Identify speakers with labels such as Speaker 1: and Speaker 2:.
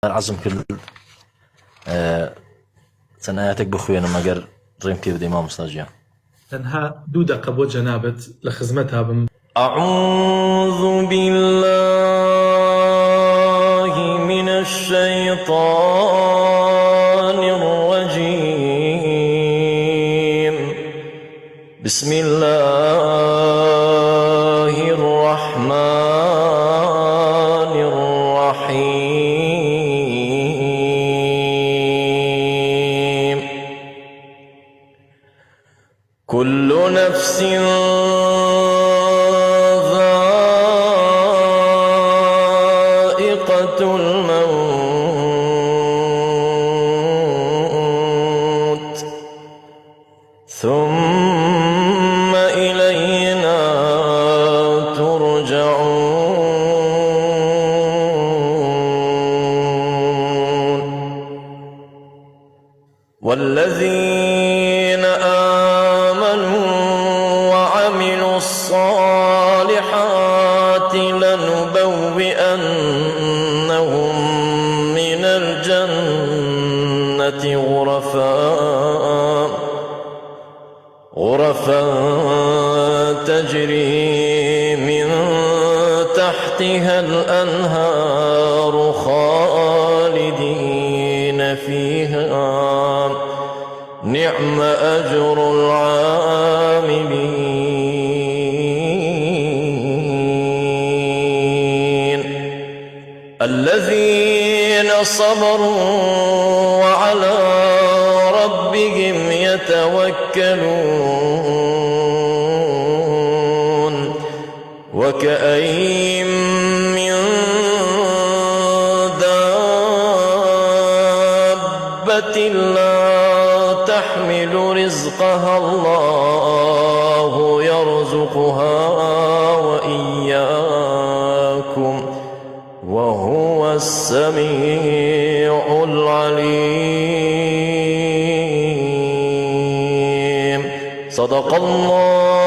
Speaker 1: عزم كل سناياتك بخويا لما قر ريمتي بدي ما مستاجيا
Speaker 2: تنها دودة قبو جنابت لخزمتها
Speaker 1: أعوذ بالله من الشيطان الرجيم بسم الله الرحمن الرحيم كل نفس ذائقة الموت ثم إلينا ترجعون والذين آمنوا وعملوا الصالحات لنبوئنهم من الجنة غرفا تجري من تحتها الأنهار خالدين فيها نعم أجر العاملين الذين صبروا وعلى ربهم يتوكلون وكأين من دابة لا تحمل رزقها الله يرزقها وإياكم وهو السميع العليم صدق الله